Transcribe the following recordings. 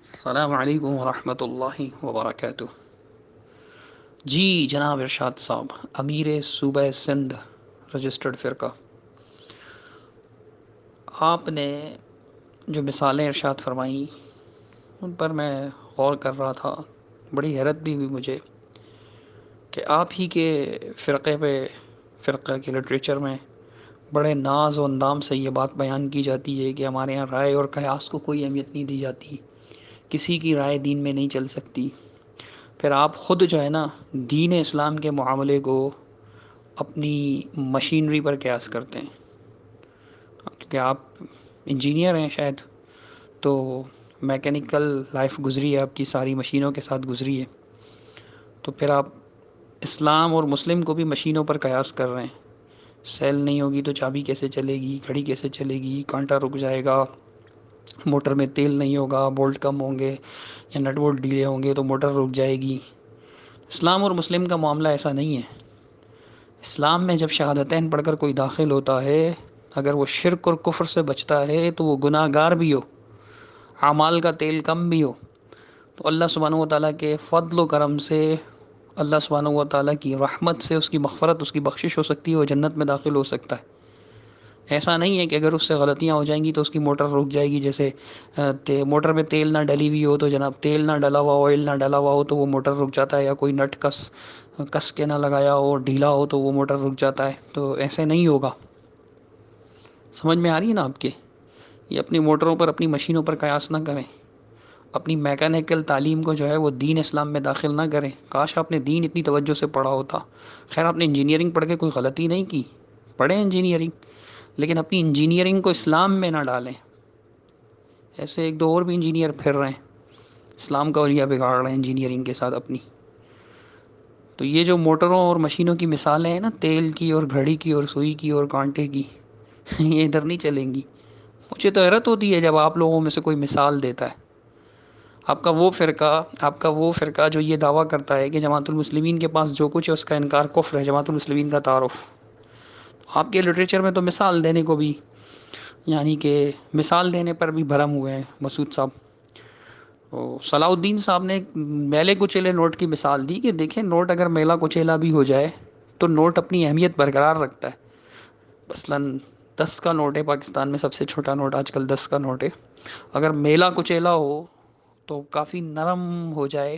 السلام علیکم ورحمۃ اللہ وبرکاتہ۔ جی جناب ارشاد صاحب، امیر صوبہ سندھ رجسٹرڈ فرقہ، آپ نے جو مثالیں ارشاد فرمائیں ان پر میں غور کر رہا تھا۔ بڑی حیرت بھی ہوئی مجھے کہ آپ ہی کے فرقہ کے لٹریچر میں بڑے ناز و اندام سے یہ بات بیان کی جاتی ہے کہ ہمارے یہاں رائے اور قیاس کو کوئی اہمیت نہیں دی جاتی، کسی کی رائے دین میں نہیں چل سکتی۔ پھر آپ خود جو ہے نا دین اسلام کے معاملے کو اپنی مشینری پر قیاس کرتے ہیں، کیونکہ آپ انجینئر ہیں شاید، تو میکینیکل لائف گزری ہے آپ کی، ساری مشینوں کے ساتھ گزری ہے، تو پھر آپ اسلام اور مسلم کو بھی مشینوں پر قیاس کر رہے ہیں۔ سیل نہیں ہوگی تو چابی کیسے چلے گی، گھڑی کیسے چلے گی، کانٹا رک جائے گا، موٹر میں تیل نہیں ہوگا، بولٹ کم ہوں گے یا نٹ بولٹ ڈھیلے ہوں گے تو موٹر رک جائے گی۔ اسلام اور مسلم کا معاملہ ایسا نہیں ہے۔ اسلام میں جب شہادتین پڑھ کر کوئی داخل ہوتا ہے، اگر وہ شرک اور کفر سے بچتا ہے تو وہ گناہ گار بھی ہو، اعمال کا تیل کم بھی ہو، تو اللہ سبحانہ و تعالیٰ کے فضل و کرم سے، اللہ سبحانہ و تعالیٰ کی رحمت سے اس کی مغفرت، اس کی بخشش ہو سکتی ہے، وہ جنت میں داخل ہو سکتا ہے۔ ایسا نہیں ہے کہ اگر اس سے غلطیاں ہو جائیں گی تو اس کی موٹر رک جائے گی، جیسے موٹر میں تیل نہ ڈلی ہوئی ہو تو جناب تیل نہ ڈلا ہوا، آئل نہ ڈلا ہوا ہو تو وہ موٹر رک جاتا ہے، یا کوئی نٹ کس کے نہ لگایا ہو، ڈھیلا ہو تو وہ موٹر رک جاتا ہے۔ تو ایسے نہیں ہوگا۔ سمجھ میں آ رہی ہے نا آپ کے؟ یہ اپنی موٹروں پر، اپنی مشینوں پر قیاس نہ کریں، اپنی میکینیکل تعلیم کو جو ہے وہ دین اسلام میں داخل نہ کریں۔ کاش آپ نے دین اتنی توجہ سے پڑھا ہوتا۔ خیر، آپ نے انجینئرنگ پڑھ کے کوئی غلطی نہیں کی، پڑھیں انجینئرنگ، لیکن اپنی انجینئرنگ کو اسلام میں نہ ڈالیں۔ ایسے ایک دو اور بھی انجینئر پھر رہے ہیں، اسلام کا اولیاء بگاڑ رہے ہیں انجینئرنگ کے ساتھ اپنی۔ تو یہ جو موٹروں اور مشینوں کی مثالیں ہیں نا، تیل کی اور گھڑی کی اور سوئی کی اور کانٹے کی، یہ ادھر نہیں چلیں گی۔ مجھے تو حیرت ہوتی ہے جب آپ لوگوں میں سے کوئی مثال دیتا ہے۔ آپ کا وہ فرقہ جو یہ دعویٰ کرتا ہے کہ جماعت المسلمین کے پاس جو کچھ ہے اس کا انکار کفر ہے، جماعت المسلمین کا تعارف۔ آپ کے لٹریچر میں تو مثال دینے کو بھی، یعنی کہ مثال دینے پر بھی بھرم ہوئے ہیں مسعود صاحب۔ صلاح الدین صاحب نے ایک میلے کچیلے نوٹ کی مثال دی کہ دیکھیں، نوٹ اگر میلا کچیلا بھی ہو جائے تو نوٹ اپنی اہمیت برقرار رکھتا ہے۔ مثلاً 10 کا نوٹ ہے، پاکستان میں سب سے چھوٹا نوٹ آج کل 10 کا نوٹ ہے، اگر میلا کچیلا ہو تو کافی نرم ہو جائے،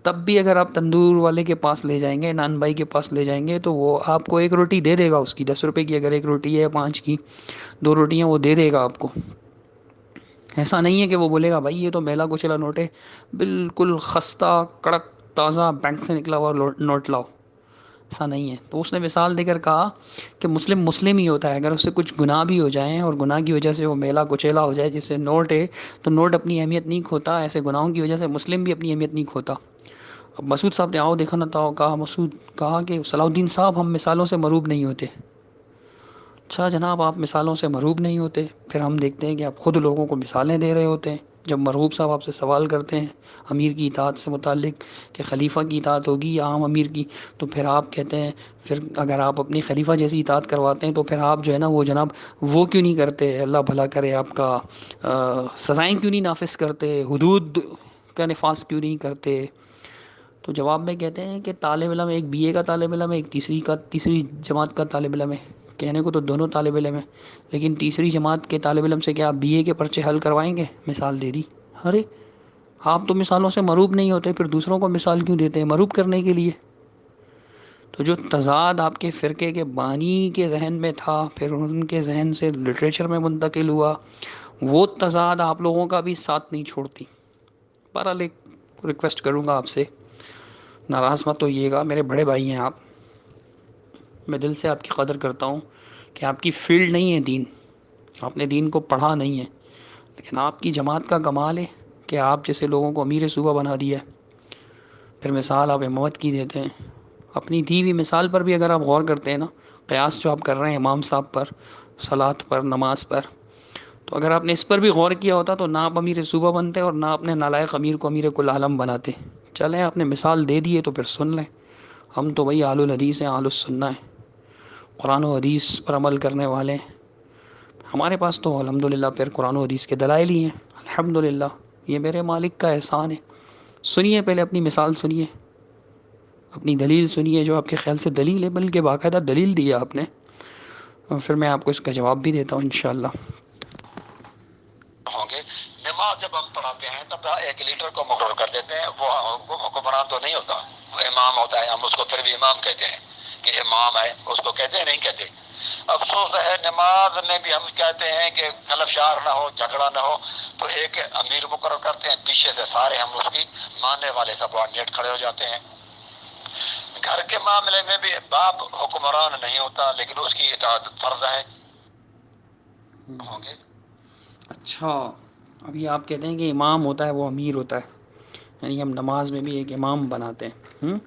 تب بھی اگر آپ تندور والے کے پاس لے جائیں گے، نان بھائی کے پاس لے جائیں گے، تو وہ آپ کو ایک روٹی دے دے گا، اس کی 10 روپے کی اگر ایک روٹی ہے، 5 کی 2 روٹیاں وہ دے دے گا آپ کو۔ ایسا نہیں ہے کہ وہ بولے گا بھائی یہ تو میلا کچیلا نوٹ ہے، بالکل خستہ کڑک تازہ بینک سے نکلا ہوا نوٹ لاؤ، ایسا نہیں ہے۔ تو اس نے مثال دے کر کہا کہ مسلم مسلم ہی ہوتا ہے، اگر اس سے کچھ گناہ بھی ہو جائیں اور گناہ کی وجہ سے وہ میلا کچیلا ہو جائے، جیسے نوٹ ہے تو نوٹ اپنی اہمیت نہیں کھوتا، ایسے گناہوں کی وجہ سے مسلم بھی اپنی اہمیت نہیں کھوتا۔ اب مسعود صاحب نے آؤ دیکھا نہ تھا، کہا کہ صلاح الدین صاحب ہم مثالوں سے مروب نہیں ہوتے۔ اچھا جناب، آپ مثالوں سے مرعوب نہیں ہوتے، پھر ہم دیکھتے ہیں کہ آپ خود لوگوں کو مثالیں دے رہے ہوتے ہیں۔ جب مرعوب صاحب آپ سے سوال کرتے ہیں امیر کی اطاعت سے متعلق کہ خلیفہ کی اطاعت ہوگی یا عام امیر کی، تو پھر آپ کہتے ہیں، پھر اگر آپ اپنی خلیفہ جیسی اطاعت کرواتے ہیں تو پھر آپ جو ہے نا وہ جناب وہ کیوں نہیں کرتے، اللہ بھلا کرے آپ کا، سزائیں کیوں نہیں نافذ کرتے، حدود کا نفاذ کیوں نہیں کرتے؟ تو جواب میں کہتے ہیں کہ طالب علم، ایک بی اے کا طالب علم ہے، ایک تیسری جماعت کا طالب علم ہے، کہنے کو تو دونوں طالب علم ہیں، لیکن تیسری جماعت کے طالب علم سے کیا آپ بی اے کے پرچے حل کروائیں گے؟ مثال دے دی۔ ارے آپ تو مثالوں سے مروب نہیں ہوتے، پھر دوسروں کو مثال کیوں دیتے ہیں؟ مروب کرنے کے لیے۔ تو جو تضاد آپ کے فرقے کے بانی کے ذہن میں تھا، پھر ان کے ذہن سے لٹریچر میں منتقل ہوا، وہ تضاد آپ لوگوں کا بھی ساتھ نہیں چھوڑتی۔ بہرحال ایک ریکویسٹ کروں گا آپ سے، ناراض مت ہوئیے گا، میرے بڑے بھائی ہیں آپ، میں دل سے آپ کی قدر کرتا ہوں کہ آپ کی فیلڈ نہیں ہے دین، آپ نے دین کو پڑھا نہیں ہے، لیکن آپ کی جماعت کا کمال ہے کہ آپ جیسے لوگوں کو امیر صوبہ بنا دیا ہے، پھر مثال آپ امامت کی دیتے ہیں۔ اپنی دی ہوئی مثال پر بھی اگر آپ غور کرتے ہیں نا، قیاس جو آپ کر رہے ہیں امام صاحب پر، صلاۃ پر، نماز پر، تو اگر آپ نے اس پر بھی غور کیا ہوتا تو نہ آپ امیر صوبہ بنتے اور نہ اپنے نالائق امیر کو امیر کل عالم بناتے۔ چلیں، آپ نے مثال دے دی ہے تو پھر سن لیں، ہم تو وہی اہل الحدیث ہیں، اہل السنہ ہیں، قرآن و حدیث پر عمل کرنے والے ہیں۔ ہمارے پاس تو الحمدللہ پھر قرآن و حدیث کے دلائل ہی ہیں، الحمدللہ۔ یہ میرے مالک کا احسان ہے. سنیے پہلے اپنی مثال سنیے، اپنی دلیل سنیے، جو آپ کے خیال سے دلیل ہے، بلکہ باقاعدہ دلیل دی ہے آپ نے، اور پھر میں آپ کو اس کا جواب بھی دیتا ہوں انشاءاللہ. ہوں گے. نماز جب ہم پڑھاتے ہیں تب ایک لیڈر کو مقرر کر دیتے ہیں، وہ حکمران تو نہیں ہوتا، وہ امام ہوتا ہے. ہم اس کو پھر بھی امام کہتے ہیں کہ امام ہے، اس کو کہتے ہیں نہیں کہتے. افسوس ہے نماز میں بھی ہم کہتے ہیں کہ طلب شار نہ ہو، جھگڑا نہ ہو، تو ایک امیر مقرر کرتے ہیں، پیچھے سے سارے ہم اس کی ماننے والے سب نیٹ کھڑے ہو جاتے ہیں. گھر کے معاملے میں بھی باپ حکمران نہیں ہوتا، لیکن اس کی اطاعت فرض ہے. ہوں گے. اچھا، ابھی آپ کہتے ہیں کہ امام ہوتا ہے وہ امیر ہوتا ہے، یعنی ہم نماز میں بھی ایک امام بناتے ہیں.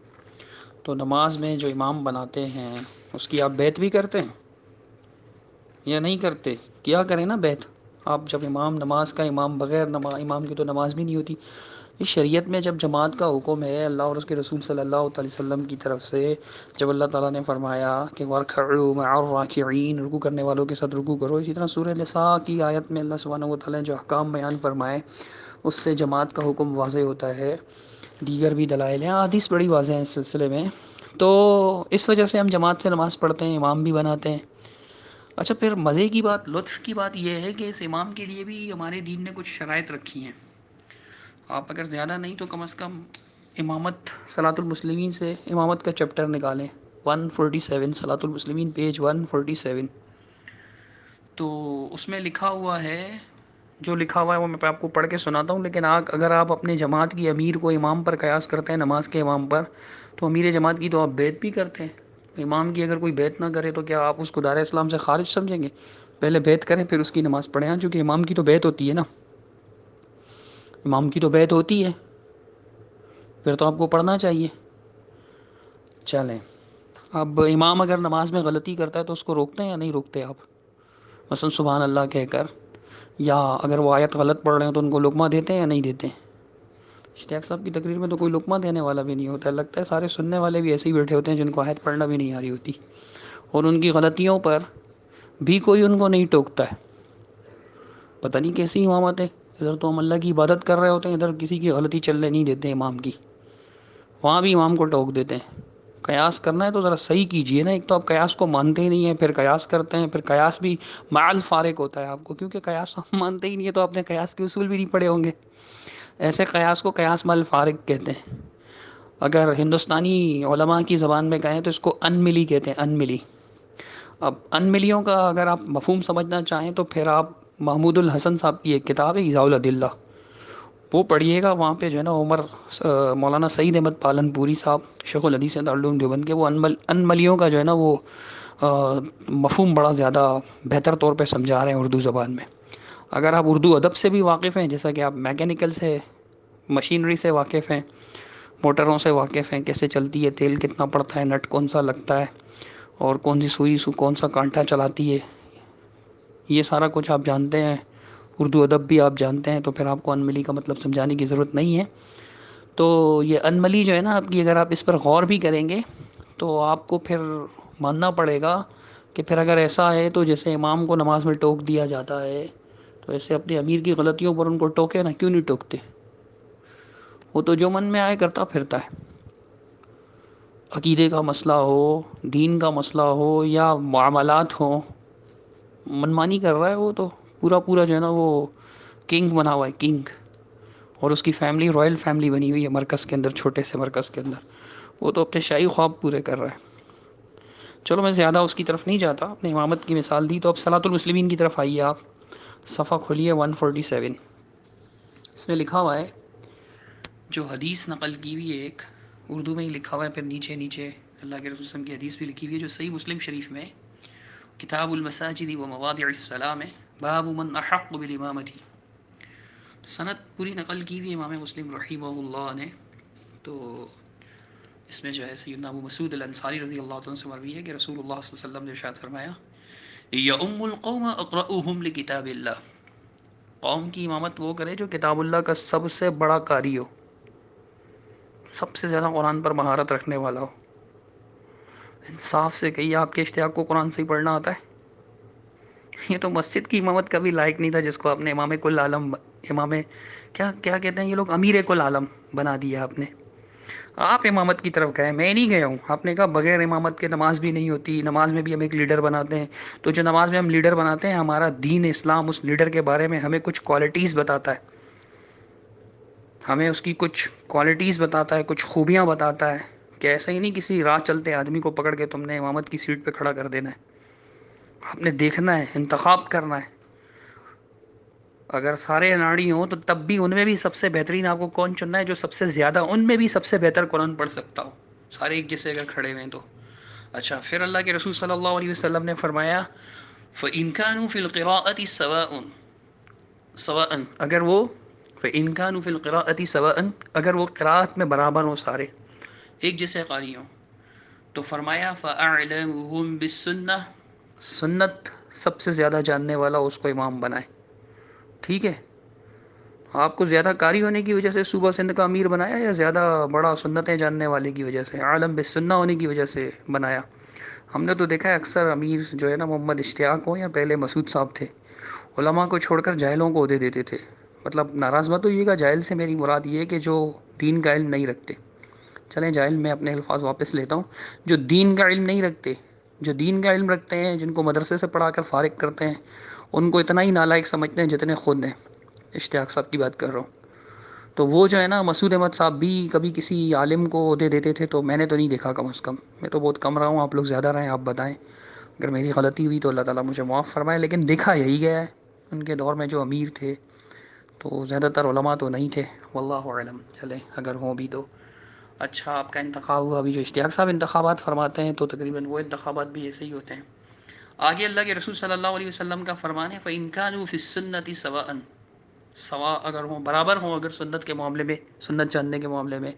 تو نماز میں جو امام بناتے ہیں اس کی آپ بیعت بھی کرتے ہیں یا نہیں کرتے؟ کیا کریں نا بیعت. آپ جب امام، نماز کا امام، بغیر امام کی تو نماز بھی نہیں ہوتی. اس شریعت میں جب جماعت کا حکم ہے اللہ اور اس کے رسول صلی اللہ علیہ وسلم کی طرف سے، جب اللہ تعالیٰ نے فرمایا کہ وَارْكَعُوا مَعَ الرَّاكِعِينَ، رکوع کرنے والوں کے ساتھ رکوع کرو، اسی طرح سورہ نساء کی آیت میں اللہ سبحانہ و تعالیٰ نے جو احکام بیان فرمائے اس سے جماعت کا حکم واضح ہوتا ہے. دیگر بھی دلائل ہیں، احادیث بڑی واضح ہیں اس سلسلے میں. تو اس وجہ سے ہم جماعت سے نماز پڑھتے ہیں، امام بھی بناتے ہیں. اچھا، پھر مزے کی بات، لطف کی بات یہ ہے کہ اس امام کے لیے بھی ہمارے دین نے کچھ شرائط رکھی ہیں. آپ اگر زیادہ نہیں تو کم از کم امامت صلاۃ المسلمین سے امامت کا چیپٹر نکالیں، 147 صلاۃ المسلمین پیج 147. تو اس میں لکھا ہوا ہے، جو لکھا ہوا ہے وہ میں آپ کو پڑھ کے سناتا ہوں. لیکن اگر آپ اپنے جماعت کی امیر کو امام پر قیاس کرتے ہیں، نماز کے امام پر، تو امیر جماعت کی تو آپ بیعت بھی کرتے ہیں. امام کی اگر کوئی بیعت نہ کرے تو کیا آپ اس کو دائرہ اسلام سے خارج سمجھیں گے؟ پہلے بیعت کریں پھر اس کی نماز پڑھیں. ہاں، چونکہ امام کی تو بیعت ہوتی ہے نا، امام کی تو بیعت ہوتی ہے، پھر تو آپ کو پڑھنا چاہیے. چلیں، اب امام اگر نماز میں غلطی کرتا ہے تو اس کو روکتے ہیں یا نہیں روکتے آپ؟ مثلا سبحان اللہ کہہ کر، یا اگر وہ آیت غلط پڑھ رہے ہیں تو ان کو لقمہ دیتے ہیں یا نہیں دیتے؟ اشتیاق صاحب کی تقریر میں تو کوئی لقمہ دینے والا بھی نہیں ہوتا ہے. لگتا ہے سارے سننے والے بھی ایسے ہی بیٹھے ہوتے ہیں جن کو آیت پڑھنا بھی نہیں آ رہی ہوتی، اور ان کی غلطیوں پر بھی کوئی ان کو نہیں ٹوکتا ہے. پتہ نہیں کیسی امامت ہے. ادھر تو ہم اللہ کی عبادت کر رہے ہوتے ہیں، ادھر کسی کی غلطی چلنے نہیں دیتے امام کی، وہاں بھی امام کو ٹوک دیتے ہیں. قیاس کرنا ہے تو ذرا صحیح کیجئے نا. ایک تو آپ قیاس کو مانتے ہی نہیں ہیں، پھر قیاس کرتے ہیں، پھر قیاس بھی مع الفارق ہوتا ہے آپ کو، کیونکہ قیاس آپ مانتے ہی نہیں ہے تو آپ نے قیاس کے اصول بھی نہیں پڑھے ہوں گے. ایسے قیاس کو قیاس مع الفارق کہتے ہیں. اگر ہندوستانی علماء کی زبان میں کہیں تو اس کو ان ملی کہتے ہیں، ان ملی. اب ان ملیوں کا اگر آپ مفہوم سمجھنا چاہیں تو پھر آپ محمود الحسن صاحب کی ایک کتاب ہے ایذاء الادلہ، وہ پڑھیے گا. وہاں پہ جو ہے نا مولانا سعید احمد پالن پوری صاحب، شیخ الحدیث دارالعلوم دیوبند کے، وہ ان ملیوں کا جو ہے نا وہ مفہوم بڑا زیادہ بہتر طور پہ سمجھا رہے ہیں اردو زبان میں. اگر آپ اردو ادب سے بھی واقف ہیں، جیسا کہ آپ میکینیکل سے، مشینری سے واقف ہیں، موٹروں سے واقف ہیں، کیسے چلتی ہے، تیل کتنا پڑتا ہے، نٹ کون سا لگتا ہے، اور کون سی سوئی کون سا کانٹا چلاتی ہے، یہ سارا کچھ آپ جانتے ہیں، اردو ادب بھی آپ جانتے ہیں، تو پھر آپ کو ان ملی کا مطلب سمجھانے کی ضرورت نہیں ہے. تو یہ ان ملی جو ہے نا آپ کی، اگر آپ اس پر غور بھی کریں گے تو آپ کو پھر ماننا پڑے گا کہ پھر اگر ایسا ہے تو جیسے امام کو نماز میں ٹوک دیا جاتا ہے، تو ایسے اپنے امیر کی غلطیوں پر ان کو ٹوکے نا، کیوں نہیں ٹوکتے؟ وہ تو جو من میں آئے کرتا پھرتا ہے. عقیدے کا مسئلہ ہو، دین کا مسئلہ ہو، یا معاملات ہوں، منمانی کر رہا ہے وہ تو. پورا پورا جو ہے نا وہ کنگ بنا ہوا ہے، کنگ. اور اس کی فیملی رائل فیملی بنی ہوئی ہے مرکز کے اندر، چھوٹے سے مرکز کے اندر. وہ تو اپنے شاہی خواب پورے کر رہا ہے. چلو میں زیادہ اس کی طرف نہیں جاتا، اپنے امامت کی مثال دی. تو اب صلاۃ المسلمین کی طرف آئیے آپ، صفحہ کھولیے 147. اس میں لکھا ہوا ہے، جو حدیث نقل کی ہوئی ہے، ایک اردو میں ہی لکھا ہوا ہے، پھر نیچے نیچے اللہ کے رسول صلی اللہ علیہ وسلم کی حدیث بھی لکھی ہوئی ہے، جو صحیح مسلم شریف میں کتاب المساجد و مواضع السلام ہے، باب من احق بالامامتی. سند پوری نقل کی ہوئی امام مسلم رحمہ اللہ نے. تو اس میں جو ہے سیدنا ابو مسعود الانصاری رضی اللہ عنہ سے مروی ہے کہ رسول اللہ صلی اللہ علیہ وسلم نے ارشاد فرمایا، یؤم القوم اقرؤہم لکتاب اللہ. قوم کی امامت وہ کرے جو کتاب اللہ کا سب سے بڑا قاری ہو، سب سے زیادہ قرآن پر مہارت رکھنے والا ہو. انصاف سے کہیے، آپ کے اشتیاق کو قرآن سے ہی پڑھنا آتا ہے؟ یہ تو مسجد کی امامت کا بھی لائق نہیں تھا جس کو آپ نے امام کل عالم، امام کیا کیا کہتے ہیں یہ لوگ، امیر کل عالم بنا دیا آپ نے. آپ امامت کی طرف گئے، میں نہیں گیا ہوں. آپ نے کہا بغیر امامت کے نماز بھی نہیں ہوتی، نماز میں بھی ہم ایک لیڈر بناتے ہیں. تو جو نماز میں ہم لیڈر بناتے ہیں، ہمارا دین اسلام اس لیڈر کے بارے میں ہمیں کچھ کوالٹیز بتاتا ہے، ہمیں اس کی کچھ کوالٹیز بتاتا ہے، کچھ خوبیاں بتاتا ہے، کہ ایسا ہی نہیں کسی راہ چلتے آدمی کو پکڑ کے تم نے امامت کی سیٹ پہ کھڑا کر دینا ہے. آپ نے دیکھنا ہے، انتخاب کرنا ہے. اگر سارے اناڑی ہوں تو تب بھی ان میں بھی سب سے بہترین آپ کو کون چننا ہے، جو سب سے زیادہ ان میں بھی سب سے بہتر قرآن پڑھ سکتا ہو. سارے ایک جیسے اگر کھڑے ہوئے ہیں تو. اچھا، پھر اللہ کے رسول صلی اللہ علیہ وسلم نے فرمایا فَإِن كَانُوا فِي الْقِرَاءَةِ سَوَاءً اگر وہ فَإِن كَانُوا فِي الْقِرَاءَةِ سَوَاءً اگر وہ قراءت میں برابر ہوں، سارے ایک جیسے قاری ہوں، تو فرمایا فَأَعْلَمُهُمْ بِالسُّنَّةِ سنت سب سے زیادہ جاننے والا اس کو امام بنائے. ٹھیک ہے، آپ کو زیادہ قاری ہونے کی وجہ سے صوبہ سندھ کا امیر بنایا، یا زیادہ بڑا سنتیں جاننے والے کی وجہ سے، عالم بالسنہ ہونے کی وجہ سے بنایا؟ ہم نے تو دیکھا ہے اکثر امیر جو ہے نا، محمد اشتیاق ہوں یا پہلے مسعود صاحب تھے، علماء کو چھوڑ کر جاہلوں کو عہدے دیتے تھے. مطلب ناراض مت ہوئیے گا، جاہل سے میری مراد یہ ہے کہ جو دین کا علم نہیں رکھتے. چلیں جاہل میں اپنے الفاظ واپس لیتا ہوں. جو دین کا علم نہیں رکھتے، جو دین کا علم رکھتے ہیں، جن کو مدرسے سے پڑھا کر فارغ کرتے ہیں، ان کو اتنا ہی نالائق سمجھتے ہیں جتنے خود ہیں. اشتیاق صاحب کی بات کر رہا ہوں. تو وہ جو ہے نا، مسعود احمد صاحب بھی کبھی کسی عالم کو عہدے دیتے تھے، تو میں نے تو نہیں دیکھا. کم از کم میں تو بہت کم رہا ہوں، آپ لوگ زیادہ رہے ہیں. آپ بتائیں اگر میری غلطی ہوئی تو اللہ تعالیٰ مجھے معاف فرمائے، لیکن دیکھا یہی گیا ہے. ان کے دور میں جو امیر تھے تو زیادہ تر علماء تو نہیں تھے، واللہ اعلم. چلیں اگر ہوں بھی تو اچھا. آپ کا انتخاب ہوا. ابھی جو اشتیاق صاحب انتخابات فرماتے ہیں تو تقریباً وہ انتخابات بھی ایسے ہی ہوتے ہیں. آگے اللہ کے رسول صلی اللہ علیہ وسلم کا فرمان ہے فَإِن كَانُوا فِي السُّنَّةِ سَوَاءً سوا اگر ہوں، برابر ہوں اگر سنت کے معاملے میں، سنت جاننے کے معاملے میں،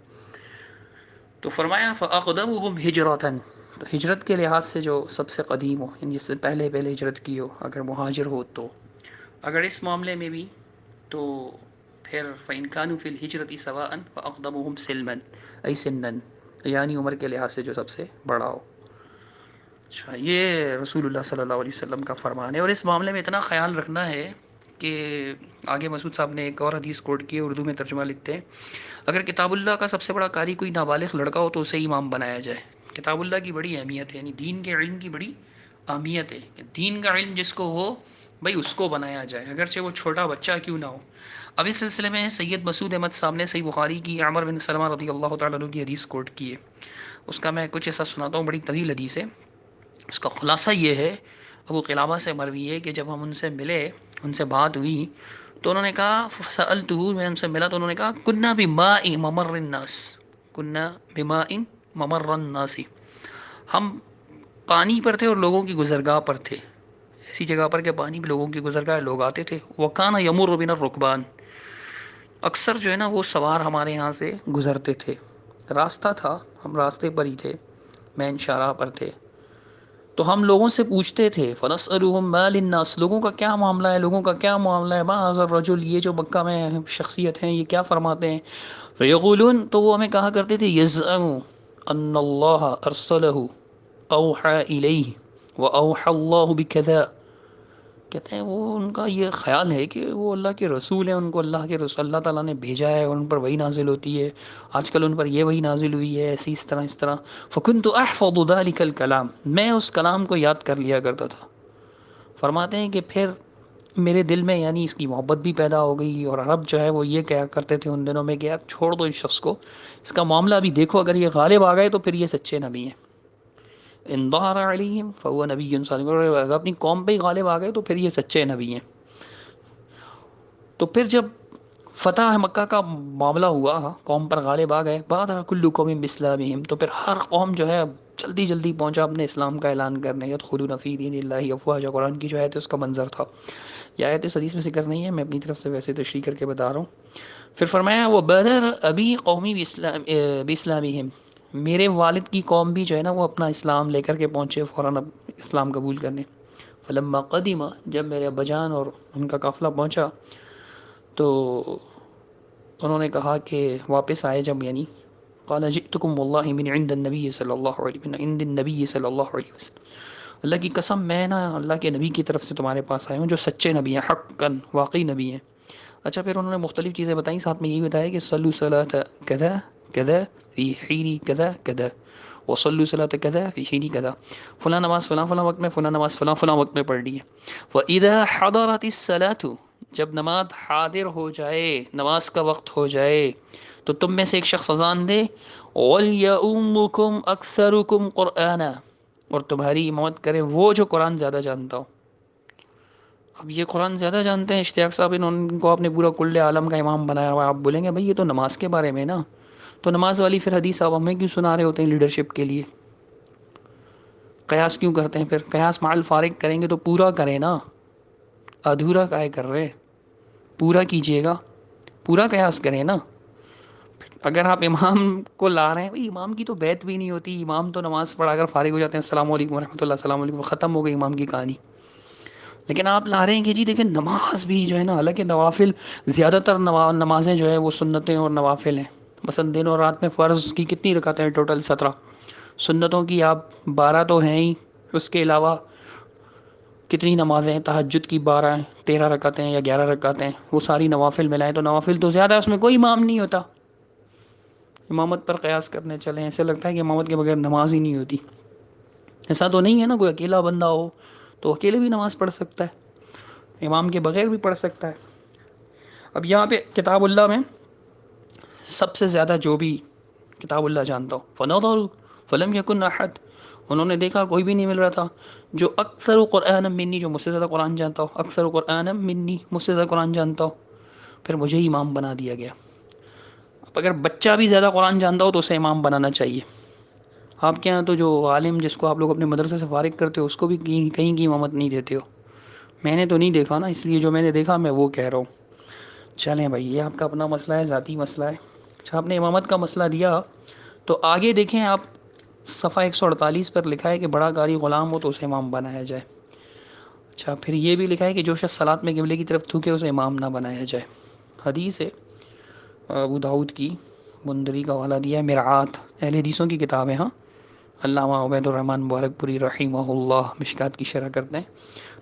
تو فرمایا فَأَقْدَمُهُمْ هِجْرَةً تو ہجرت کے لحاظ سے جو سب سے قدیم ہو، یعنی جس سے پہلے ہجرت کی ہو، اگر مہاجر ہو تو. اگر اس معاملے میں بھی تو پھر فَإِن كَانُوا فِي الْهِجْرَةِ سَوَاءً فَأَقْدَمُهُمْ سِلْمًا أي سِنًّا یعنی عمر کے لحاظ سے جو سب سے بڑا ہو. اچھا، یہ رسول اللہ صلی اللہ علیہ وسلم کا فرمان ہے. اور اس معاملے میں اتنا خیال رکھنا ہے کہ آگے مسعود صاحب نے ایک اور حدیث کوٹ کی ہے، اردو میں ترجمہ لکھتے ہیں اگر کتاب اللہ کا سب سے بڑا قاری کوئی نابالغ لڑکا ہو تو اسے امام بنایا جائے. کتاب اللہ کی بڑی اہمیت ہے، یعنی دین کے علم کی بڑی اہمیت ہے کہ دین کا علم جس کو ہو بھائی اس کو بنایا جائے، اگرچہ وہ چھوٹا بچہ کیوں نہ ہو. اب اس سلسلے میں سید مسعود احمد صاحب نے صحیح بخاری کی عمر بن سلمہ رضی اللہ تعالیٰ عنہ کی حدیث کوٹ کی ہے. اس کا میں کچھ ایسا سناتا ہوں، بڑی طویل حدیث ہے. اس کا خلاصہ یہ ہے، ابو قلابہ سے مروی ہے کہ جب ہم ان سے ملے، ان سے بات ہوئی تو انہوں نے کہا سألتہ میں ان سے ملا تو انہوں نے کہا کنا بماء ممر الناس، کنا بماء ممر الناس ہم پانی پر تھے اور لوگوں کی گزرگاہ پر تھے، ایسی جگہ پر کہ پانی بھی لوگوں کی گزرگاہ، لوگ آتے تھے. وکان یمر بنا الرکبان اکثر جو ہے نا وہ سوار ہمارے یہاں سے گزرتے تھے. راستہ تھا، ہم راستے پر ہی تھے، مین شاہراہ پر تھے. تو ہم لوگوں سے پوچھتے تھے فَنَسْأَلُهُمْ مَا لِلنَّاسِ لوگوں کا کیا معاملہ ہے، لوگوں کا کیا معاملہ ہے، مَا هَذَا الرَّجُلُ یہ جو مکہ میں شخصیت ہیں یہ کیا فرماتے ہیں. فَيَقُولُونَ تو وہ ہمیں کہا کرتے تھے يَزْعَمُ أَنَّ اللَّهَ أَرْسَلَهُ أَوْحَى إِلَيْهِ وَأَوْحَى اللَّهُ بِكَذَا کہتے ہیں وہ ان کا یہ خیال ہے کہ وہ اللہ کے رسول ہیں، ان کو اللہ کے رسول اللہ تعالیٰ نے بھیجا ہے، ان پر وحی نازل ہوتی ہے، آج کل ان پر یہ وحی نازل ہوئی ہے، ایسی اس طرح اس طرح. فَكُنْتُ أَحْفَظُ ذَلِكَ الْكَلَامِ میں اس کلام کو یاد کر لیا کرتا تھا. فرماتے ہیں کہ پھر میرے دل میں یعنی اس کی محبت بھی پیدا ہو گئی. اور عرب جو ہے وہ یہ کہا کرتے تھے ان دنوں میں کہ یار چھوڑ دو اس شخص کو، اس کا معاملہ ابھی دیکھو، اگر یہ غالب آ گئے تو پھر یہ سچے نبی ہیں. ان ظہر علیہم فہو نبی صادق اگر اپنی قوم پہ ہی غالب آ گئے تو پھر یہ سچے نبی ہیں. تو پھر جب فتح مکہ کا معاملہ ہوا، قوم پر غالب آ گئے، بادر کل قوم باسلامہم تو پھر ہر قوم جو ہے جلدی جلدی پہنچا اپنے اسلام کا اعلان کرنے. یدخلون فی دین اللہ افواجا قرآن کی جو آیت ہے اس کا منظر تھا. یہ آیت اس حدیث میں ذکر نہیں ہے، میں اپنی طرف سے ویسے تشریح کر کے بتا رہا ہوں. پھر فرمایا وہ بدر ابی قومی باسلامہم میرے والد کی قوم بھی جو ہے نا وہ اپنا اسلام لے کر کے پہنچے فوراً اسلام قبول کرنے. فلما قدیم جب میرے ابا جان اور ان کا قافلہ پہنچا تو انہوں نے کہا کہ واپس آئے جب، یعنی قال جئتکم واللہ من عند النبی صلی اللہ علیہ من عند النبی صلی اللہ علیہ وسلم اللہ کی قسم میں نا اللہ کے نبی کی طرف سے تمہارے پاس آیا ہوں جو سچے نبی ہیں، حقاً واقعی نبی ہیں. اچھا پھر انہوں نے مختلف چیزیں بتائیں، ساتھ میں یہی بتایا کہ صلو صلاۃ کذا کذا فی حین کذا کذا وصلو صلاۃ کذا فی حین کذا، فلاں نماز فلاں فلاں وقت میں، فلاں نماز فلاں فلاں وقت میں پڑھنی ہے۔ وَإِذَا حَضَرَتِ الصَّلَاةُ، جب نماز حاضر ہو جائے، نماز کا وقت ہو جائے، تو تم میں سے ایک شخص اذان دے، وَلْيَؤُمُّكُمْ أَكْثَرُكُمْ قُرْآنًا، اور تمہاری امامت کرے وہ جو قرآن زیادہ جانتا ہو۔ اب یہ قرآن زیادہ جانتے ہیں اشتیاق صاحب، ان کو آپ نے پورا کل عالم کا امام بنایا ہوا ہے، آپ بولیں گے بھائی یہ تو نماز کے بارے میں نا، تو نماز والی پھر حدیث آپ ہمیں کیوں سنا رہے ہوتے ہیں لیڈرشپ کے لیے؟ قیاس کیوں کرتے ہیں پھر؟ قیاس مع الفارق کریں گے تو پورا کریں نا، ادھورا کائے کر رہے؟ پورا کیجئے گا، پورا قیاس کریں نا۔ اگر آپ امام کو لا رہے ہیں، بھائی امام کی تو بیعت بھی نہیں ہوتی، امام تو نماز پڑھا کر فارغ ہو جاتے ہیں، السلام علیکم ورحمۃ اللہ، السلام علیکم، ختم ہو گئی امام کی کہانی۔ لیکن آپ لا رہے ہیں کہ جی دیکھیں نماز بھی جو ہے نا، حالانکہ نوافل زیادہ تر نمازیں جو ہے وہ سنتیں اور نوافل ہیں، مثلا دن اور رات میں فرض کی کتنی رکعتیں ہیں؟ ٹوٹل 17، سنتوں کی آپ 12 تو ہیں ہی، اس کے علاوہ کتنی نمازیں ہیں؟ تہجد کی 12 ہیں، 13 رکعتیں یا 11 رکعتیں، وہ ساری نوافل ملائیں تو نوافل تو زیادہ ہے، اس میں کوئی امام نہیں ہوتا۔ امامت پر قیاس کرنے چلیں، ایسے لگتا ہے کہ امامت کے بغیر نماز ہی نہیں ہوتی۔ ایسا تو نہیں ہے نا، کوئی اکیلا بندہ ہو تو اکیلے بھی نماز پڑھ سکتا ہے، امام کے بغیر بھی پڑھ سکتا ہے۔ اب یہاں پہ کتاب اللہ میں سب سے زیادہ جو بھی کتاب اللہ جانتا ہو، فَنَظَرُوا فَلَمْ يَكُنْ أَحَدٌ، انہوں نے دیکھا کوئی بھی نہیں مل رہا تھا جو اکثر قرآن منی، جو مجھ سے زیادہ قرآن جانتا ہو، اکثر قرآن منی، مجھ سے زیادہ قرآن جانتا ہو، پھر مجھے ہی امام بنا دیا گیا۔ اب اگر بچہ بھی زیادہ قرآن جانتا ہو تو اسے امام بنانا چاہیے۔ آپ کے ہاں تو جو عالم جس کو آپ لوگ اپنے مدرسے سے فارغ کرتے ہو اس کو بھی کہیں کی امامت نہیں دیتے ہو، میں نے تو نہیں دیکھا نا، اس لیے جو میں نے دیکھا میں وہ کہہ رہا ہوں۔ چلیں بھائی، یہ آپ کا اپنا مسئلہ ہے، ذاتی مسئلہ ہے۔ اچھا آپ نے امامت کا مسئلہ دیا تو آگے دیکھیں آپ، صفحہ 148 پر لکھا ہے کہ بڑا قاری غلام ہو تو اسے امام بنایا جائے۔ اچھا پھر یہ بھی لکھا ہے کہ جو شخص صلاۃ میں قبلے کی طرف تھوکے اسے امام نہ بنایا جائے۔ حدیث ہے ابو داؤد کی، مندری کا حوالہ دیا ہے، مرآت اہل حدیثوں کی کتاب ہے، ہاں، علامہ عبید الرحمن مبارک پوری رحمہ اللہ مشکات کی شرح کرتے ہیں،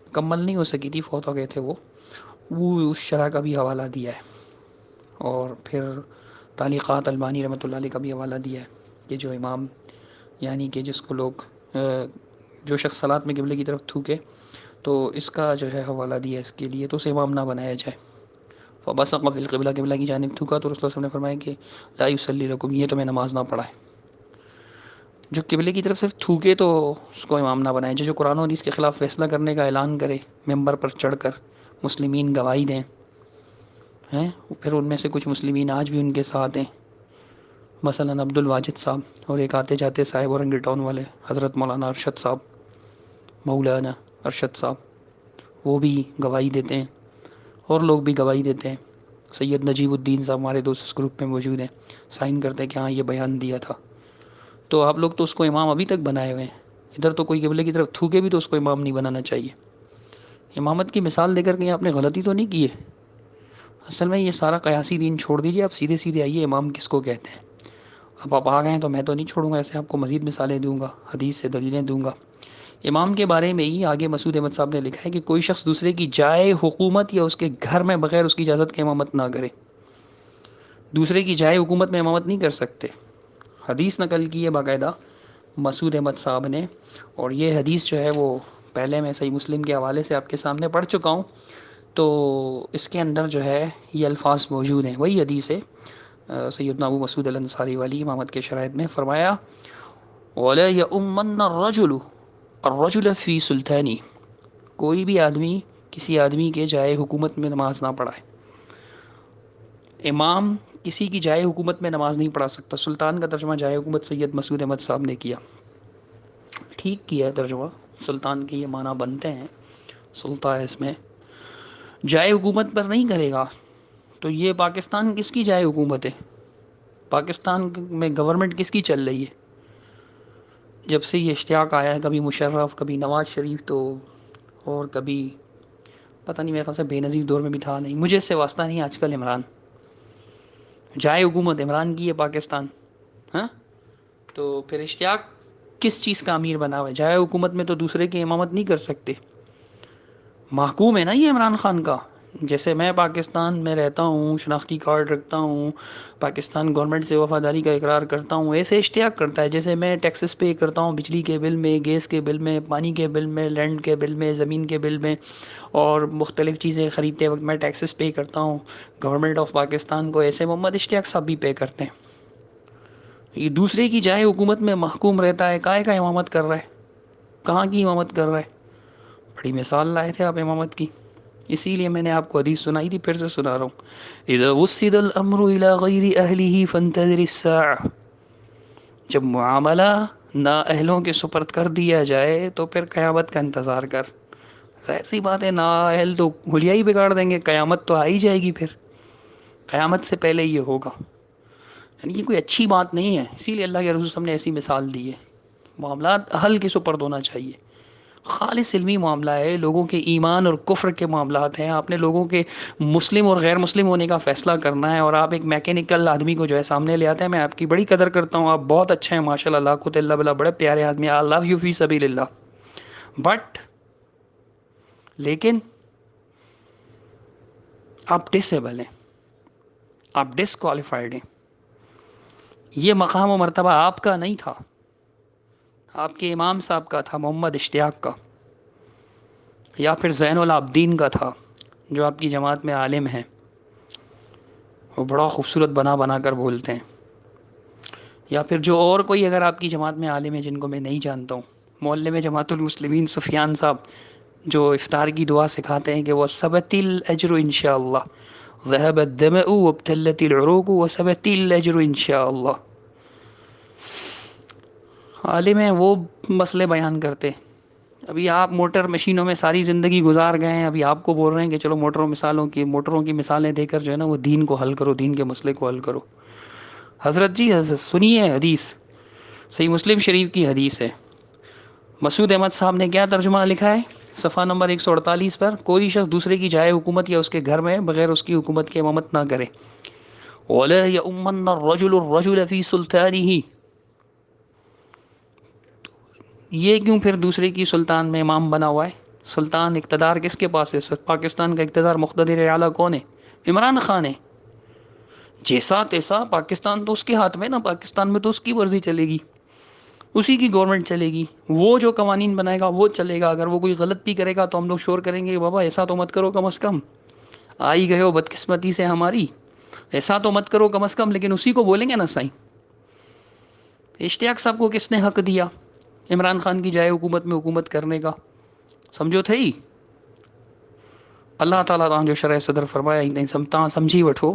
مکمل نہیں ہو سکی تھی، فوت ہو گئے تھے وہ اس شرح کا بھی حوالہ دیا ہے، اور پھر تعلیقات البانی رحمۃ اللہ علیہ کا بھی حوالہ دیا ہے کہ جو امام، یعنی کہ جس کو لوگ جو شخص صلاۃ میں قبلے کی طرف تھوکے تو اس کا جو ہے حوالہ دیا اس کے لیے، تو اسے امام نہ بنایا جائے۔ فبصق فی القبلہ، قبلہ کی جانب تھوکا تو رسول اللہ صلی اللہ علیہ وسلم نے فرمایا کہ لا یصلی لکم، یہ تمہیں نماز نہ پڑھائے۔ جو قبلے کی طرف صرف تھوکے تو اس کو امام نہ بنائے، جو قرآن و حدیث کے خلاف فیصلہ کرنے کا اعلان کرے ممبر پر چڑھ کر، مسلمین گواہی دیں ہیں، پھر ان میں سے کچھ مسلمین آج بھی ان کے ساتھ ہیں، مثلا عبد الواجد صاحب، اور ایک آتے جاتے صاحب اورنگی ٹاؤن والے حضرت مولانا ارشد صاحب، مولانا ارشد صاحب، وہ بھی گواہی دیتے ہیں، اور لوگ بھی گواہی دیتے ہیں۔ سید نجیب الدین صاحب ہمارے دوست اس گروپ میں موجود ہیں، سائن کرتے ہیں کہ ہاں یہ بیان دیا تھا۔ تو آپ لوگ تو اس کو امام ابھی تک بنائے ہوئے ہیں، ادھر تو کوئی قبلے کی طرف تھوکے بھی تو اس کو امام نہیں بنانا چاہیے۔ امامت کی مثال دے کر کہیں آپ نے غلطی تو نہیں کی ہے؟ اصل میں یہ سارا قیاسی دین چھوڑ دیجیے، آپ سیدھے سیدھے آئیے امام کس کو کہتے ہیں۔ اب آپ آ گئے ہیں تو میں تو نہیں چھوڑوں گا، ایسے آپ کو مزید مثالیں دوں گا، حدیث سے دلیلیں دوں گا۔ امام کے بارے میں ہی آگے مسعود احمد صاحب نے لکھا ہے کہ کوئی شخص دوسرے کی جائے حکومت یا اس کے گھر میں بغیر اس کی اجازت کے امامت نہ کرے۔ دوسرے کی جائے حکومت میں امامت نہیں کر سکتے، حدیث نقل کی ہے باقاعدہ مسعود احمد صاحب نے، اور یہ حدیث جو ہے وہ پہلے میں صحیح مسلم کے حوالے سے آپ کے سامنے پڑھ چکا ہوں، تو اس کے اندر جو ہے یہ الفاظ موجود ہیں، وہی حدیث ہے سیدنا ابو مسعود الانصاری والی، امامت کے شرائط میں فرمایا وَلَا يَؤُمَّنَّ الرَّجُلُ الرَّجُلَ فِي سُلْطَانِهِ، کوئی بھی آدمی کسی آدمی کے جائے حکومت میں نماز نہ پڑھائے۔ امام کسی کی جائے حکومت میں نماز نہیں پڑھا سکتا۔ سلطان کا ترجمہ جائے حکومت سید مسعود احمد صاحب نے کیا، ٹھیک کیا ہے ترجمہ، سلطان کے یہ معنی بنتے ہیں، سلطان اس میں جائے حکومت پر نہیں کرے گا تو یہ پاکستان کس کی جائے حکومت ہے؟ پاکستان میں گورنمنٹ کس کی چل رہی ہے؟ جب سے یہ اشتیاق آیا ہے، کبھی مشرف، کبھی نواز شریف، تو اور کبھی پتہ نہیں، میرے خیال سے بے نظیر دور میں بھی تھا نہیں، مجھے اس سے واسطہ نہیں، آج کل عمران، جائے حکومت عمران کی ہے پاکستان، ہاں، تو پھر اشتیاق کس چیز کا امیر بنا ہوا ہے؟ جائے حکومت میں تو دوسرے کی امامت نہیں کر سکتے، محکوم ہے نا یہ عمران خان کا، جیسے میں پاکستان میں رہتا ہوں، شناختی کارڈ رکھتا ہوں، پاکستان گورنمنٹ سے وفاداری کا اقرار کرتا ہوں، ایسے اشتیاق کرتا ہے جیسے میں ٹیکسز پے کرتا ہوں بجلی کے بل میں، گیس کے بل میں، پانی کے بل میں، لینڈ کے بل میں، زمین کے بل میں، اور مختلف چیزیں خریدتے وقت میں ٹیکسز پے کرتا ہوں گورنمنٹ آف پاکستان کو، ایسے محمد اشتیاق صاحب بھی پے کرتے ہیں۔ یہ دوسرے کی جائے حکومت میں محکوم رہتا ہے، کائے کا امامت کر رہا ہے؟ کہاں کی امامت کر رہا ہے؟ بڑی مثال لائے تھے آپ امامت کی، اسی لیے میں نے آپ کو حدیث سنائی تھی، پھر سے سنا رہا ہوں، اذا وسد الامر الى غیر اہلہ فانتظر الساعہ، جب معاملہ نا اہلوں کے سپرد کر دیا جائے تو پھر قیامت کا انتظار کر۔ ظاہر سی بات ہے، نا اہل تو حلیہ ہی بگاڑ دیں گے، قیامت تو آ ہی جائے گی، پھر قیامت سے پہلے یہ ہوگا۔ یعنی یہ کوئی اچھی بات نہیں ہے، اسی لیے اللہ کے رسول صلی اللہ علیہ وسلم نے ایسی مثال دی ہے۔ معاملات اہل کے سپرد ہونا چاہیے، خالص علمی معاملہ ہے، لوگوں کے ایمان اور کفر کے معاملات ہیں، آپ نے لوگوں کے مسلم اور غیر مسلم ہونے کا فیصلہ کرنا ہے، اور آپ ایک میکینیکل آدمی کو جو ہے سامنے لے آتے ہیں۔ میں آپ کی بڑی قدر کرتا ہوں، آپ بہت اچھے ہیں ماشاء اللہ، لا قوت الا باللہ، بڑے پیارے آدمی، آئی لو یو فی سبیل اللہ، بٹ لیکن آپ ڈسیبل ہیں، آپ ڈسکوالیفائڈ ہیں، یہ مقام و مرتبہ آپ کا نہیں تھا، آپ کے امام صاحب کا تھا، محمد اشتیاق کا، یا پھر زین العابدین کا تھا جو آپ کی جماعت میں عالم ہیں، وہ بڑا خوبصورت بنا بنا کر بولتے ہیں، یا پھر جو اور کوئی اگر آپ کی جماعت میں عالم ہے جن کو میں نہیں جانتا ہوں، محلے میں جماعت المسلمین سفیان صاحب جو افطار کی دعا سکھاتے ہیں کہ وہ ثبت الاجر انشاءاللہ، ذهب الدمع وابتلت العروق وثبت الاجر انشاءاللہ، عالم ہیں وہ، مسئلے بیان کرتے۔ ابھی آپ موٹر مشینوں میں ساری زندگی گزار گئے ہیں، ابھی آپ کو بول رہے ہیں کہ چلو موٹروں کی مثالیں دے کر جو ہے نا وہ دین کو حل کرو، دین کے مسئلے کو حل کرو۔ حضرت جی، حضرت سنیے حدیث، صحیح مسلم شریف کی حدیث ہے، مسعود احمد صاحب نے کیا ترجمہ لکھا ہے صفحہ نمبر 148 پر، کوئی شخص دوسرے کی جائے حکومت یا اس کے گھر میں بغیر اس کی حکومت کے امامت نہ کرے، وَلَا يَؤُمَّنَّ الرَّجُلُ الرَّجُلَ فِي سُلْطَانِهِ، یہ کیوں پھر دوسرے کی سلطان میں امام بنا ہوا ہے؟ سلطان اقتدار کس کے پاس ہے؟ پاکستان کا اقتدار مقتدر اعلیٰ کون ہے؟ عمران خان ہے، جیسا تیسا پاکستان تو اس کے ہاتھ میں نا، پاکستان میں تو اس کی مرضی چلے گی، اسی کی گورنمنٹ چلے گی، وہ جو قوانین بنائے گا وہ چلے گا، اگر وہ کوئی غلط بھی کرے گا تو ہم لوگ شور کریں گے بابا ایسا تو مت کرو، کم از کم آئی گئے ہو بدقسمتی سے ہماری، ایسا تو مت کرو کم از کم، لیکن اسی کو بولیں گے نا سائیں۔ اشتیاق صاحب کو کس نے حق دیا عمران خان کی جائے حکومت میں حکومت کرنے کا؟ سمجھو تھئی اللہ تعالیٰ تاں جو شرح صدر فرمایا تاں سمجھی وٹھو،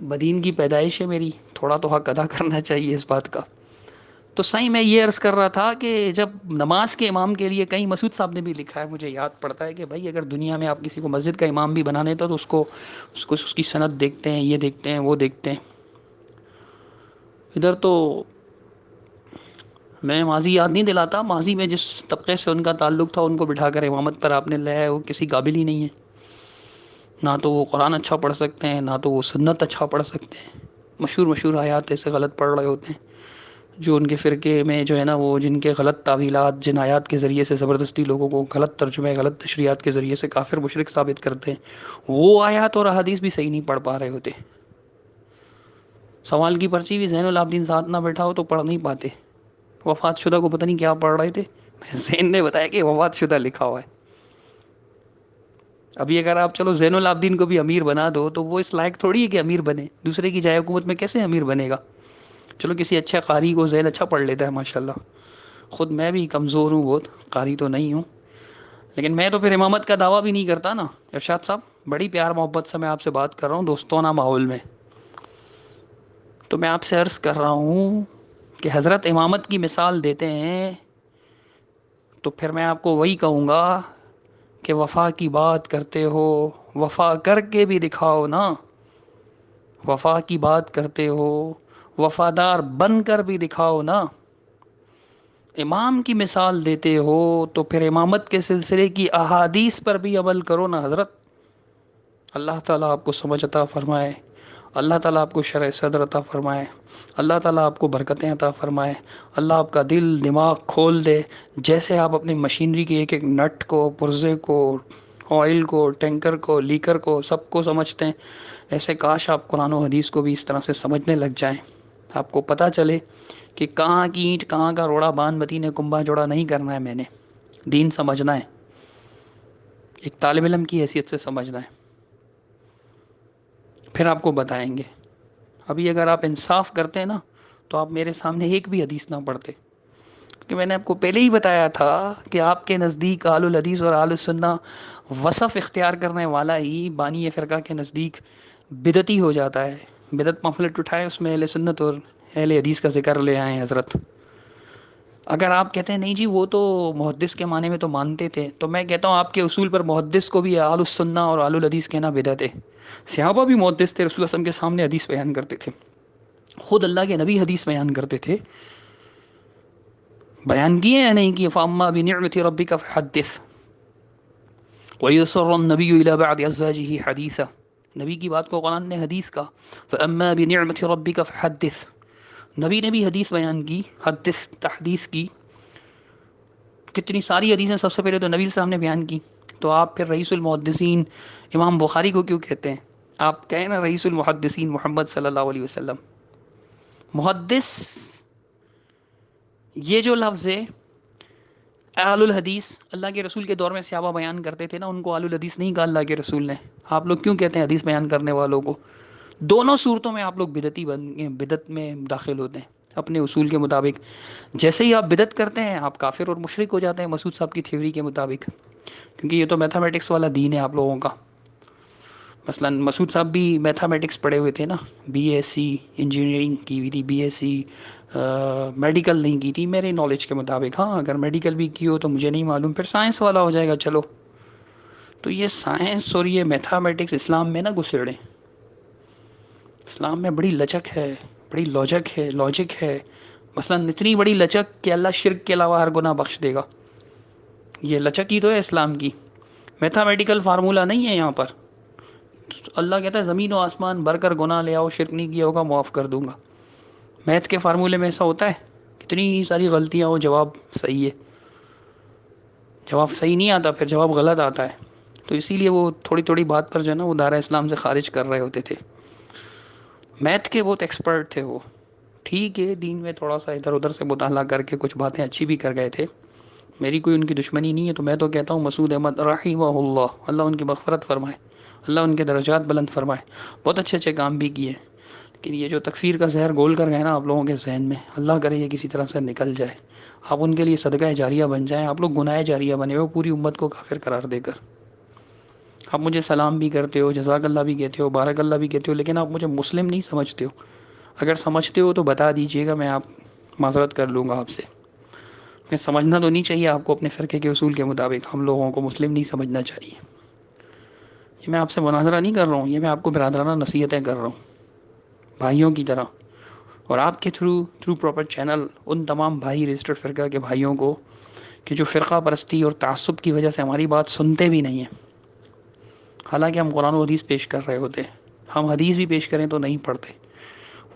بدین کی پیدائش ہے میری، تھوڑا تو حق ادا کرنا چاہیے اس بات کا۔ تو صحیح میں یہ عرض کر رہا تھا کہ جب نماز کے امام کے لیے، کہیں مسعود صاحب نے بھی لکھا ہے، مجھے یاد پڑتا ہے کہ بھائی اگر دنیا میں آپ کسی کو مسجد کا امام بھی بنانے تو اس کی سند دیکھتے ہیں، یہ دیکھتے ہیں، وہ دیکھتے ہیں۔ ادھر تو میں ماضی یاد نہیں دلاتا، ماضی میں جس طبقے سے ان کا تعلق تھا ان کو بٹھا کر امامت پر آپ نے لایا ہے، وہ کسی قابل ہی نہیں ہے، نہ تو وہ قرآن اچھا پڑھ سکتے ہیں، نہ تو وہ سنت اچھا پڑھ سکتے ہیں، مشہور آیات ایسے غلط پڑھ رہے ہوتے ہیں جو ان کے فرقے میں جو ہے نا، وہ جن کے غلط تعویلات، جن آیات کے ذریعے سے زبردستی لوگوں کو غلط ترجمے، غلط تشریحات کے ذریعے سے کافر مشرک ثابت کرتے ہیں، وہ آیات اور احادیث بھی صحیح نہیں پڑھ پا رہے ہوتے۔ سوال کی پرچی بھی زین العابدین ساتھ نہ بیٹھا ہو تو پڑھ نہیں پاتے، وفات شدہ کو پتہ نہیں کیا پڑھ رہے تھے، زین نے بتایا کہ وفات شدہ لکھا ہوا ہے۔ ابھی اگر آپ چلو زین العابدین کو بھی امیر بنا دو تو وہ اس لائق تھوڑی ہے کہ امیر بنے، دوسرے کی جائے حکومت میں کیسے امیر بنے گا؟ چلو کسی اچھے قاری کو زین اچھا پڑھ لیتا ہے ماشاءاللہ، خود میں بھی کمزور ہوں، بہت قاری تو نہیں ہوں، لیکن میں تو پھر امامت کا دعویٰ بھی نہیں کرتا نا۔ ارشاد صاحب بڑی پیار محبت سے میں آپ سے بات کر رہا ہوں، دوستانہ ماحول میں، تو میں آپ سے عرض کر رہا ہوں کہ حضرت امامت کی مثال دیتے ہیں تو پھر میں آپ کو وہی کہوں گا کہ وفا کی بات کرتے ہو، وفا کر کے بھی دکھاؤ نا، وفا کی بات کرتے ہو، وفادار بن کر بھی دکھاؤ نا. امام کی مثال دیتے ہو تو پھر امامت کے سلسلے کی احادیث پر بھی عمل کرو نا حضرت. اللہ تعالیٰ آپ کو سمجھ عطا فرمائے، اللہ تعالیٰ آپ کو شرح صدر عطا فرمائے، اللہ تعالیٰ آپ کو برکتیں عطا فرمائے، اللہ آپ کا دل دماغ کھول دے. جیسے آپ اپنی مشینری کے ایک ایک نٹ کو، پرزے کو، آئل کو، ٹینکر کو، لیکر کو، سب کو سمجھتے ہیں، ایسے کاش آپ قرآن و حدیث کو بھی اس طرح سے سمجھنے لگ جائیں. آپ کو پتہ چلے کہ کہاں کی اینٹ کہاں کا روڑا بان بتی نے کنبا جوڑا نہیں کرنا ہے. میں نے دین سمجھنا ہے، ایک طالب علم کی حیثیت سے سمجھنا ہے، پھر آپ کو بتائیں گے. ابھی اگر آپ انصاف کرتے ہیں نا تو آپ میرے سامنے ایک بھی حدیث نہ پڑھتے، کہ میں نے آپ کو پہلے ہی بتایا تھا کہ آپ کے نزدیک اہل الحدیث اور اہل السنہ وصف اختیار کرنے والا ہی بانی فرقہ کے نزدیک بدعتی ہو جاتا ہے. بدعت پمفلٹ اٹھائے، اس میں اہل سنت اور اہل حدیث کا ذکر لے آئے حضرت. اگر آپ کہتے ہیں نہیں جی وہ تو محدث کے معنی میں تو مانتے تھے، تو میں کہتا ہوں آپ کے اصول پر محدث کو بھی اہل السنہ اور اہل الحدیث کہنا بدعت ہے. صحابہ بھی محدث تھے، رسول اللہ صلی اللہ علیہ وسلم کے سامنے حدیث بیان کرتے تھے، خود اللہ کے نبی حدیث بیان کرتے تھے. بیان کیے یا نہیں کیے؟ فَأَمَّا بِنِعْمَةِ رَبِّكَ فَحَدِّثْ وَيُسَرُّ النَّبِيُّ إِلَى بَعْضِ أَزْوَاجِهِ حَدِيثًا. نبی کی بات کو قرآن نے حدیث کا فَأَمَّا بِنِعْمَةِ رَبِّكَ فَحَدِّثْ. نبی نے بھی حدیث بیان کی، حدیث تحدیث کی. کتنی ساری حدیثیں سب سے پہلے تو نبی صاحب نے بیان کی. تو آپ پھر رئیس المحدثین امام بخاری کو کیوں کہتے ہیں؟ آپ کہیں نا رئیس المحدثین محمد صلی اللہ علیہ وسلم. محدث یہ جو لفظ ہے، اہل الحدیث اللہ کے رسول کے دور میں صحابہ بیان کرتے تھے نا، ان کو اہل الحدیث نہیں کہا اللہ کے رسول نے. آپ لوگ کیوں کہتے ہیں حدیث بیان کرنے والوں کو؟ دونوں صورتوں میں آپ لوگ بدعتی بدعت میں داخل ہوتے ہیں اپنے اصول کے مطابق. جیسے ہی آپ بدعت کرتے ہیں آپ کافر اور مشرک ہو جاتے ہیں مسعود صاحب کی تھیوری کے مطابق، کیونکہ یہ تو میتھمیٹکس والا دین ہے آپ لوگوں کا. مثلا مسعود صاحب بھی میتھمیٹکس پڑھے ہوئے تھے نا، بی ایس سی انجینئرنگ کی ہوئی تھی، بی ایس سی میڈیکل نہیں کی تھی میرے نالج کے مطابق. ہاں اگر میڈیکل بھی کی ہو تو مجھے نہیں معلوم، پھر سائنس والا ہو جائے گا. چلو تو یہ سائنس اور یہ میتھمیٹکس اسلام میں نہ گھسیڑیں. اسلام میں بڑی لچک ہے، بڑی لاجک ہے. مثلا اتنی بڑی لچک کہ اللہ شرک کے علاوہ ہر گناہ بخش دے گا. یہ لچک ہی تو ہے اسلام کی. میتھمیٹیکل فارمولہ نہیں ہے یہاں پر. اللہ کہتا ہے زمین و آسمان بھر کر گناہ لے آؤ، شرک نہیں کیا ہوگا معاف کر دوں گا. میتھ کے فارمولے میں ایسا ہوتا ہے؟ کتنی ساری غلطیاں ہو، جواب صحیح ہے. جواب صحیح نہیں آتا پھر جواب غلط آتا ہے. تو اسی لیے وہ تھوڑی تھوڑی بات پر جو ہے نا وہ دائرہ اسلام سے خارج کر رہے ہوتے تھے. میتھ کے بہت ایکسپرٹ تھے وہ. ٹھیک ہے دین میں تھوڑا سا ادھر ادھر سے مطالعہ کر کے کچھ باتیں اچھی بھی کر گئے تھے. میری کوئی ان کی دشمنی نہیں ہے. تو میں تو کہتا ہوں مسعود احمد رحمہ اللہ، اللہ ان کی مغفرت فرمائے، اللہ ان کے درجات بلند فرمائے. بہت اچھے اچھے کام بھی کیے، لیکن یہ جو تکفیر کا زہر گول کر گئے نا آپ لوگوں کے ذہن میں، اللہ کرے یہ کسی طرح سے نکل جائے. آپ ان کے لیے صدقہ جاریہ بن جائیں. آپ لوگ گناہ جاریہ بنے ہو پوری امت کو کافر قرار دے کر. آپ مجھے سلام بھی کرتے ہو، جزاک اللہ بھی کہتے ہو، بارک اللہ بھی کہتے ہو، لیکن آپ مجھے مسلم نہیں سمجھتے ہو. اگر سمجھتے ہو تو بتا دیجئے گا، میں آپ معذرت کر لوں گا آپ سے. میں سمجھنا تو نہیں چاہیے آپ کو اپنے فرقے کے اصول کے مطابق. ہم لوگوں کو مسلم نہیں سمجھنا چاہیے. یہ میں آپ سے مناظرہ نہیں کر رہا ہوں، یہ میں آپ کو برادرانہ نصیحتیں کر رہا ہوں بھائیوں کی طرح. اور آپ کے تھرو پراپر چینل ان تمام بھائی رجسٹرڈ فرقہ کے بھائیوں کو کہ جو فرقہ پرستی اور تعصب کی وجہ سے ہماری بات سنتے بھی نہیں ہیں، حالانکہ ہم قرآن و حدیث پیش کر رہے ہوتے ہیں. ہم حدیث بھی پیش کریں تو نہیں پڑھتے.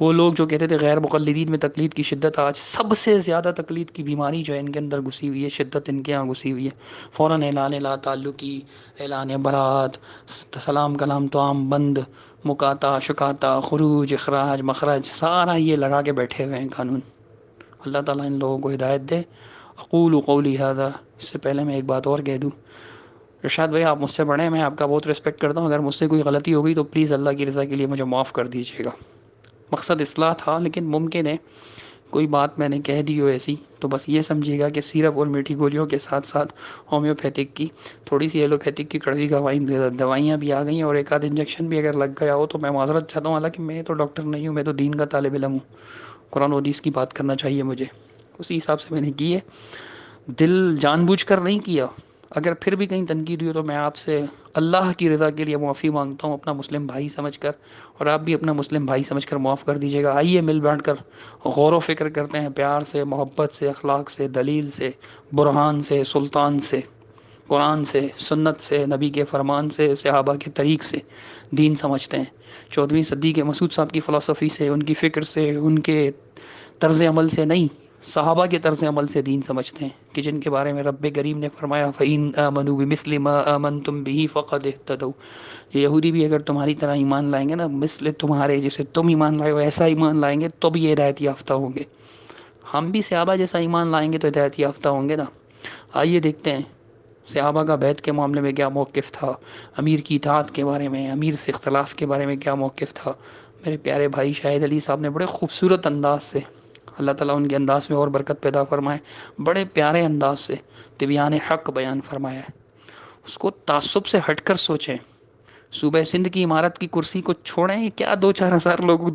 وہ لوگ جو کہتے تھے غیر مقلدین میں تقلید کی شدت، آج سب سے زیادہ تقلید کی بیماری جو ہے ان کے اندر گھسی ہوئی ہے، شدت ان کے یہاں گھسی ہوئی ہے. فوراً اعلان لا تعلقی، اعلان برات، سلام کلام توام بند، مکاتا شکاتا، خروج اخراج مخرج، سارا یہ لگا کے بیٹھے ہوئے ہیں قانون. اللہ تعالیٰ ان لوگوں کو ہدایت دے. اقول قولی ھذا. اس سے پہلے میں ایک بات اور کہہ دوں، رشاد بھائی آپ مجھ سے بڑے ہیں، میں آپ کا بہت رسپیکٹ کرتا ہوں. اگر مجھ سے کوئی غلطی ہو گئی تو پلیز اللہ کی رضا کے لیے مجھے معاف کر دیجیے گا. مقصد اصلاح تھا، لیکن ممکن ہے کوئی بات میں نے کہہ دی ہو ایسی، تو بس یہ سمجھیے گا کہ سیرپ اور میٹھی گولیوں کے ساتھ ساتھ ہومیوپیتھک کی تھوڑی سی ایلوپیتھک کی کڑوی دوائیاں بھی آ گئیں، اور ایک آدھ انجیکشن بھی اگر لگ گیا ہو تو میں معذرت چاہتا ہوں. حالانکہ میں تو ڈاکٹر نہیں ہوں، میں تو دین کا طالب علم ہوں. قرآن و حدیث کی بات کرنا چاہیے مجھے، اسی حساب سے میں نے کی ہے. دل جان بوجھ کر نہیں کیا. اگر پھر بھی کہیں تنقید ہوئی تو میں آپ سے اللہ کی رضا کے لیے معافی مانگتا ہوں اپنا مسلم بھائی سمجھ کر، اور آپ بھی اپنا مسلم بھائی سمجھ کر معاف کر دیجیے گا۔ آئیے مل بیٹھ کر غور و فکر کرتے ہیں، پیار سے، محبت سے، اخلاق سے، دلیل سے، برہان سے، سلطان سے، قرآن سے، سنت سے، نبی کے فرمان سے، صحابہ کے طریق سے دین سمجھتے ہیں۔ 14ویں صدی کے مسعود صاحب کی فلسفی سے، ان کی فکر سے، ان کے طرز عمل سے نہیں، صحابہ کے طرز عمل سے دین سمجھتے ہیں، کہ جن کے بارے میں رب کریم نے فرمایا فَإِنْ آمَنُوا بِمِثْلِ مَا آمَنْتُمْ بِهِ فَقَدِ اهْتَدَوْا۔ یہ یہودی بھی اگر تمہاری طرح ایمان لائیں گے نا، مثل تمہارے جیسے تم ایمان لائے ہو ایسا ایمان لائیں گے تو بھی یہ ہدایت یافتہ ہوں گے۔ ہم بھی صحابہ جیسا ایمان لائیں گے تو ہدایت یافتہ ہوں گے نا۔ آئیے دیکھتے ہیں صحابہ کا بیعت کے معاملے میں کیا موقف تھا، امیر کی اطاعت کے بارے میں، امیر سے اختلاف کے بارے میں کیا موقف تھا۔ میرے پیارے بھائی شاہد علی صاحب نے بڑے خوبصورت انداز سے، اللہ تعالیٰ ان کے انداز میں اور برکت پیدا فرمائے، بڑے پیارے انداز سے طبیان حق بیان فرمایا ہے۔ اس کو تعصب سے ہٹ کر سوچیں۔ صوبہ سندھ کی عمارت کی کرسی کو چھوڑیں، یہ کیا 2-4 ہزار لوگ،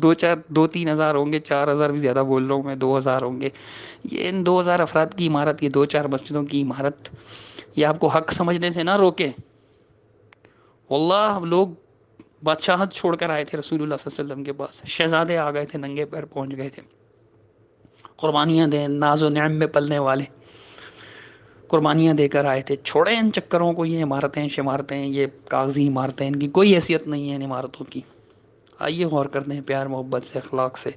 2-3 ہزار ہوں گے، 4 ہزار بھی زیادہ بول رہا ہوں میں، 2 ہزار ہوں گے، یہ ان 2 ہزار افراد کی عمارت، یہ 2-4 مسجدوں کی عمارت، یہ آپ کو حق سمجھنے سے نہ روکے۔ واللہ لوگ بادشاہت چھوڑ کر آئے تھے رسول اللہ صلی اللہ علیہ وسلم کے پاس، شہزادے آ گئے تھے، ننگے پیر پہنچ گئے تھے، قربانیاں دیں، ناز و نعم میں پلنے والے قربانیاں دے کر آئے تھے۔ چھوڑیں ان چکروں کو، یہ عمارتیں شمارتیں، یہ کاغذی عمارتیں، ان کی کوئی حیثیت نہیں ہے ان عمارتوں کی۔ آئیے غور کرتے ہیں پیار محبت سے، اخلاق سے،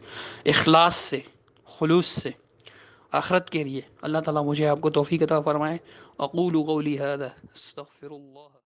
اخلاص سے، خلوص سے، آخرت کے لیے۔ اللہ تعالیٰ مجھے آپ کو توفیق عطا فرمائے۔ اقول قولی ھذا استغفر اللہ۔